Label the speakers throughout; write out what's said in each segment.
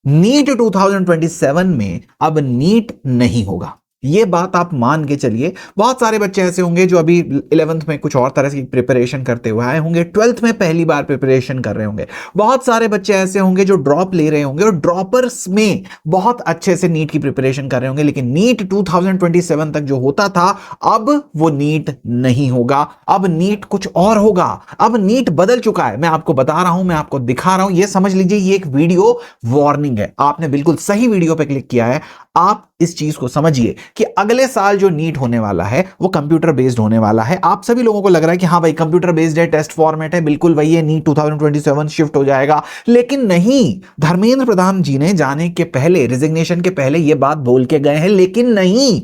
Speaker 1: NEET 2027 में अब NEET नहीं होगा, ये बात आप मान के चलिए। बहुत सारे बच्चे ऐसे होंगे जो अभी 11th में कुछ और तरह की प्रिपरेशन करते हुए आए होंगे, 12th में पहली बार प्रिपरेशन कर रहे होंगे। बहुत सारे बच्चे ऐसे होंगे जो ड्रॉप ले रहे होंगे और ड्रॉपर्स में बहुत अच्छे से नीट की प्रिपरेशन कर रहे होंगे। लेकिन नीट 2027 तक जो होता था, अब वो नीट नहीं होगा, अब नीट कुछ और होगा। अब नीट बदल चुका है, मैं आपको बता रहा हूं, मैं आपको दिखा रहा हूं, ये समझ लीजिए ये एक वीडियो वार्निंग है। आपने बिल्कुल सही वीडियो पे क्लिक किया है। आप इस चीज को समझिए कि अगले साल जो नीट होने वाला है वो कंप्यूटर बेस्ड होने वाला है। आप सभी लोगों को लग रहा है कि हाँ भाई कंप्यूटर बेस्ड है, टेस्ट फॉर्मेट है, बिल्कुल वही है, नीट 2027 शिफ्ट हो जाएगा। लेकिन नहीं, धर्मेंद्र प्रधान जी ने जाने के पहले, रिजिग्नेशन के पहले ये बात बोल के गए हैं। लेकिन नहीं,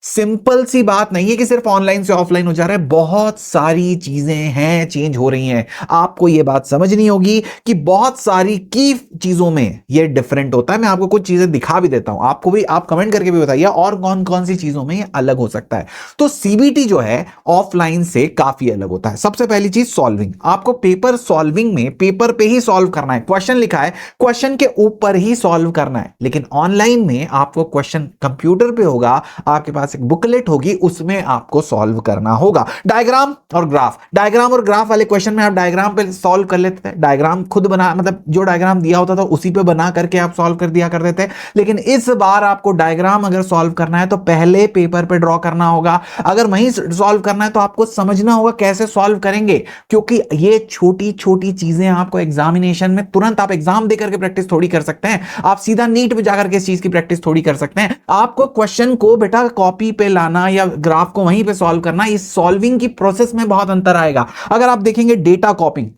Speaker 1: सिंपल सी बात नहीं है कि सिर्फ ऑनलाइन से ऑफलाइन हो जा रहा है, बहुत सारी चीजें हैं, चेंज हो रही हैं। आपको यह बात समझनी होगी कि बहुत सारी की चीजों में यह डिफरेंट होता है। मैं आपको कुछ चीजें दिखा भी देता हूं, आपको भी, आप कमेंट करके भी बताइए और कौन कौन सी चीजों में यह अलग हो सकता है। तो सीबीटी जो है ऑफलाइन से काफी अलग होता है। सबसे पहली चीज सॉल्विंग, आपको पेपर सॉल्विंग में पेपर पे ही सॉल्व करना है, क्वेश्चन लिखा है, क्वेश्चन के ऊपर ही सॉल्व करना है। लेकिन ऑनलाइन में आपको क्वेश्चन कंप्यूटर पे होगा, आपके पास एक बुकलेट होगी, उसमें आपको सॉल्व करना होगा। डायग्राम और ग्राफ, डायग्राम और ग्राफ वाले क्वेश्चन में आप डायग्राम पे सॉल्व कर लेते थे, डायग्राम खुद बना, मतलब जो डायग्राम दिया होता था उसी पे बना करके आप सॉल्व कर दिया करते थे। लेकिन इस बार आपको डायग्राम अगर सॉल्व करना है तो पहले पेपर पे ड्रॉ करना होगा। अगर वहीं सॉल्व करना है तो आपको समझना होगा कैसे सॉल्व करेंगे, क्योंकि ये छोटी छोटी चीजें आपको एग्जामिनेशन में तुरंत, आप एग्जाम देकर के प्रैक्टिस थोड़ी कर सकते हैं, आप सीधा नीट पे जाकर के इस चीज की प्रैक्टिस थोड़ी कर सकते हैं। आपको क्वेश्चन को बेटा कॉपी पे लाना या ग्राफ को वहीं पे सॉल्व करना, इस सॉल्विंग की प्रोसेस में बहुत अंतर आएगा। अगर आप देखेंगे डेटा कॉपिंग,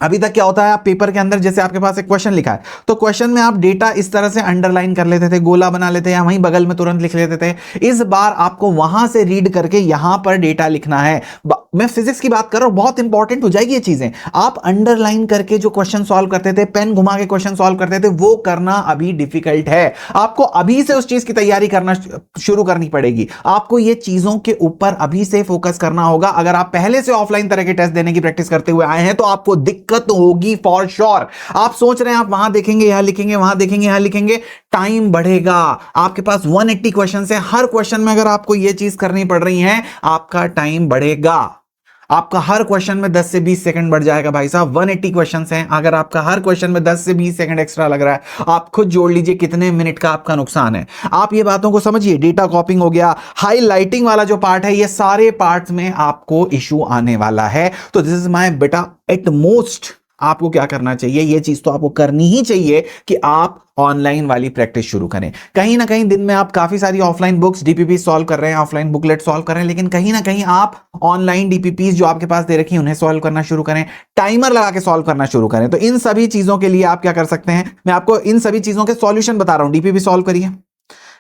Speaker 1: अभी तक क्या होता है, आप पेपर के अंदर जैसे आपके पास एक क्वेश्चन लिखा है तो क्वेश्चन में आप डेटा इस तरह से अंडरलाइन कर लेते थे, गोला बना लेते या वहीं बगल में तुरंत लिख लेते थे। इस बार आपको वहां से रीड करके यहां पर डेटा लिखना है। मैं फिजिक्स की बात कर रहा हूं, बहुत इंपॉर्टेंट हो जाएगी ये चीजें। आप अंडरलाइन करके जो क्वेश्चन सॉल्व करते थे, पेन घुमा के क्वेश्चन सॉल्व करते थे, वो करना अभी डिफिकल्ट है। आपको अभी से उस चीज की तैयारी करना शुरू करनी पड़ेगी। आपको ये चीजों के ऊपर अभी से फोकस करना होगा। अगर आप पहले से ऑफलाइन तरह के टेस्ट देने की प्रैक्टिस करते हुए आए हैं तो आपको दिक्कत होगी फॉर श्योर। आप सोच रहे हैं आप वहां देखेंगे, यहां लिखेंगे, वहां देखेंगे, यहां लिखेंगे, टाइम बढ़ेगा। आपके पास 180 क्वेश्चन है, हर क्वेश्चन में अगर आपको यह चीज करनी पड़ रही है, आपका टाइम बढ़ेगा। आपका हर क्वेश्चन में 10 से 20 सेकंड बढ़ जाएगा भाई साहब। 180 क्वेश्चंस हैं, अगर आपका हर क्वेश्चन में 10 से 20 सेकंड एक्स्ट्रा लग रहा है, आप खुद जोड़ लीजिए कितने मिनट का आपका नुकसान है। आप ये बातों को समझिए। डेटा कॉपिंग हो गया, हाईलाइटिंग वाला जो पार्ट है, ये सारे पार्ट्स में आपको इशू आने वाला है। तो दिस इज माय बेटा एट मोस्ट, आपको क्या करना चाहिए, ये चीज तो आपको करनी ही चाहिए कि आप ऑनलाइन वाली प्रैक्टिस शुरू करें। कहीं ना कहीं दिन में आप काफी सारी ऑफलाइन बुक्स, डीपीपी सॉल्व कर रहे हैं, ऑफलाइन बुकलेट सॉल्व कर रहे हैं, लेकिन कहीं ना कहीं आप ऑनलाइन डीपीपी जो आपके पास दे रखी है उन्हें सॉल्व करना शुरू करें, टाइमर लगा के सॉल्व करना शुरू करें। तो इन सभी चीजों के लिए आप क्या कर सकते हैं, मैं आपको इन सभी चीजों के सॉल्यूशन बता रहा हूं। डीपीपी सॉल्व करिए,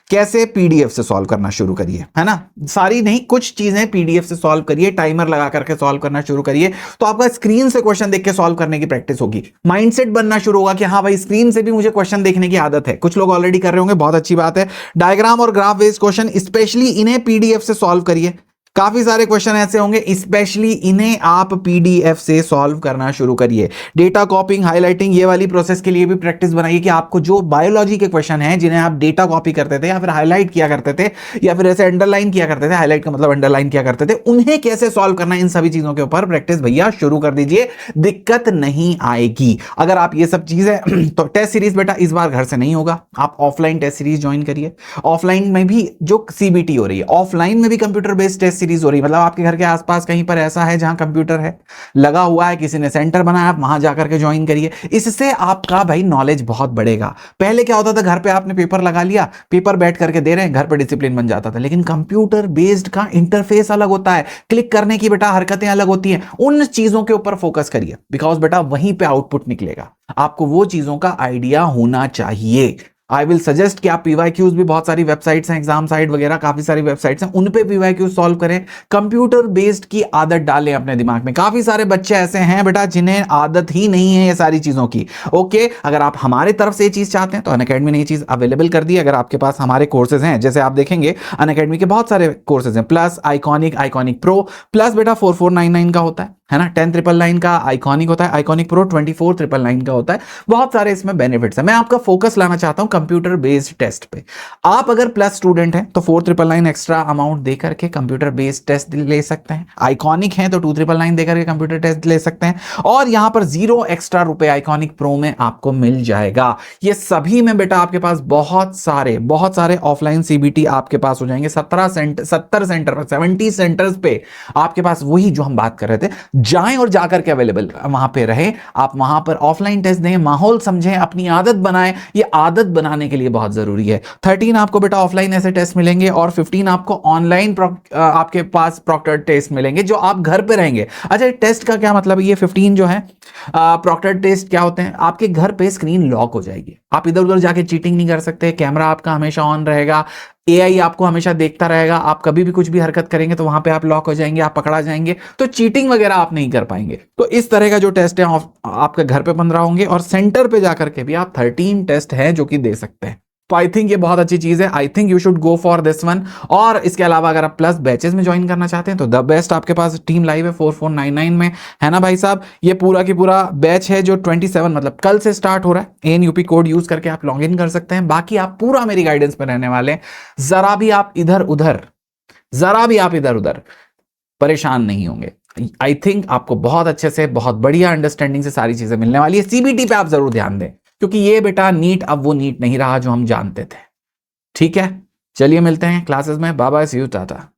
Speaker 1: कैसे, पीडीएफ से सॉल्व करना शुरू करिए, है ना, सारी नहीं कुछ चीजें पीडीएफ से सॉल्व करिए, टाइमर लगा करके सॉल्व करना शुरू करिए। तो आपका स्क्रीन से क्वेश्चन देख के सॉल्व करने की प्रैक्टिस होगी, माइंडसेट बनना शुरू होगा कि हाँ भाई स्क्रीन से भी मुझे क्वेश्चन देखने की आदत है। कुछ लोग ऑलरेडी कर रहे होंगे, बहुत अच्छी बात है। डायग्राम और ग्राफ बेस्ड क्वेश्चन स्पेशली इन्हें पीडीएफ से सॉल्व करिए। काफी सारे क्वेश्चन ऐसे होंगे, स्पेशली इन्हें आप पीडीएफ से सॉल्व करना शुरू करिए। डेटा कॉपिंग, हाईलाइटिंग, ये वाली प्रोसेस के लिए भी प्रैक्टिस बनाइए कि आपको जो बायोलॉजी के क्वेश्चन हैं जिन्हें आप डेटा कॉपी करते थे या फिर हाईलाइट किया करते थे या फिर ऐसे अंडरलाइन किया करते थे, हाईलाइट का मतलब अंडरलाइन किया करते थे, उन्हें कैसे सॉल्व करना है, इन सभी चीजों के ऊपर प्रैक्टिस भैया शुरू कर दीजिए, दिक्कत नहीं आएगी। अगर आप ये सब चीजें तो टेस्ट सीरीज बेटा इस बार घर से नहीं होगा, आप ऑफलाइन टेस्ट सीरीज ज्वाइन करिए। ऑफलाइन में भी जो सीबीटी हो रही है, ऑफलाइन में भी कंप्यूटर बेस्ड टेस्ट सीरीज हो रही है। मतलब आपके घर के आसपास कहीं पर ऐसा है जहां कंप्यूटर है, लगा हुआ है, किसी ने सेंटर बनाया, आप वहां जाकर के ज्वाइन करिए। इससे आपका भाई नॉलेज बहुत बढ़ेगा। पहले क्या होता था, घर पे आपने पेपर लगा लिया, पेपर बैठ करके दे रहे हैं, घर पे डिसिप्लिन बन जाता था। लेकिन कंप्यूटर बेस्ड का इंटरफेस अलग होता है, क्लिक करने की बेटा हरकतें अलग होती हैं। उन चीजों के ऊपर फोकस करिए, बिकॉज बेटा वहीं पे आउटपुट निकलेगा। आपको वो चीजों का आइडिया होना चाहिए। आई विल सजेस्ट कि आप पीवाईक्यूज भी, बहुत सारी वेबसाइट्स हैं, एग्जाम साइट वगैरह काफी सारी वेबसाइट्स हैं, उन पे पीवाईक्यूज सॉल्व करें। कंप्यूटर बेस्ड की आदत डालें अपने दिमाग में। काफी सारे बच्चे ऐसे हैं बेटा जिन्हें आदत ही नहीं है ये सारी चीजों की। ओके, अगर आप हमारे तरफ से ये चीज चाहते हैं तो अनअकैडमी ने ये चीज अवेलेबल कर दी। अगर आपके पास हमारे कोर्सेज हैं, जैसे आप देखेंगे अनअकैडमी के बहुत सारे कोर्सेज हैं, plus iconic, iconic pro, plus बेटा 4499 का होता है। है ना। 10,999 का आइकॉनिक होता है, आइकॉनिक प्रो 24,999 का होता है। बहुत सारे इसमें बेनिफिट्स है। मैं आपका फोकस लाना चाहता हूं कंप्यूटर बेस्ड टेस्ट पे। आप अगर प्लस स्टूडेंट हैं तो 4,999 एक्स्ट्रा अमाउंट दे करके कंप्यूटर बेस्ड टेस्ट ले सकते हैं। आइकॉनिक है तो 2,999 दे करके कंप्यूटर टेस्ट ले सकते हैं। और यहां पर 0 एक्स्ट्रा रुपए आइकॉनिक प्रो में आपको मिल जाएगा। ये सभी में बेटा आपके पास बहुत सारे ऑफलाइन सीबीटी आपके पास हो जाएंगे। 70 सेंटर पर, 70 सेंटर्स पे आपके पास वही जो हम बात कर रहे थे, जाएं और जाकर के अवेलेबल वहां पे रहे। आप वहां पर ऑफलाइन टेस्ट दें, माहौल समझें, अपनी आदत बनाएं। ये आदत बनाने के लिए बहुत जरूरी है। 13 आपको बेटा ऑफलाइन ऐसे टेस्ट मिलेंगे और 15 आपको ऑनलाइन आपके पास प्रॉक्टर टेस्ट मिलेंगे जो आप घर पे रहेंगे। अच्छा, टेस्ट का क्या मतलब है? ये 15 जो है प्रॉक्टर टेस्ट क्या होते हैं? आपके घर पे स्क्रीन लॉक हो जाएगी, आप इधर उधर जाके चीटिंग नहीं कर सकते, कैमरा आपका हमेशा ऑन रहेगा, एआई आपको हमेशा देखता रहेगा। आप कभी भी कुछ भी हरकत करेंगे तो वहां पे आप लॉक हो जाएंगे, आप पकड़ा जाएंगे, तो चीटिंग वगैरह आप नहीं कर पाएंगे। तो इस तरह का जो टेस्ट है आपके घर पे 15 होंगे और सेंटर पे जाकर के भी आप 13 टेस्ट है जो कि दे सकते हैं। तो आई थिंक ये बहुत अच्छी चीज है। I think you should go for this one. और इसके अलावा अगर आप प्लस बैचेस में ज्वाइन करना चाहते हैं तो द बेस्ट आपके पास टीम लाइव है 4499 में, है ना भाई साहब। ये पूरा की पूरा बैच है जो 27 मतलब कल से स्टार्ट हो रहा है। ANUP कोड यूज करके आप लॉग इन कर सकते हैं। बाकी आप पूरा मेरी गाइडेंस में रहने वाले हैं। जरा भी आप इधर उधर परेशान नहीं होंगे। आई थिंक आपको बहुत अच्छे से, बहुत बढ़िया अंडरस्टैंडिंग से सारी चीजें मिलने वाली है। सीबीटी पे आप जरूर ध्यान दें, क्योंकि ये बेटा नीट अब वो नीट नहीं रहा जो हम जानते थे। ठीक है, चलिए मिलते हैं क्लासेस में। Bye bye, see you, Tata.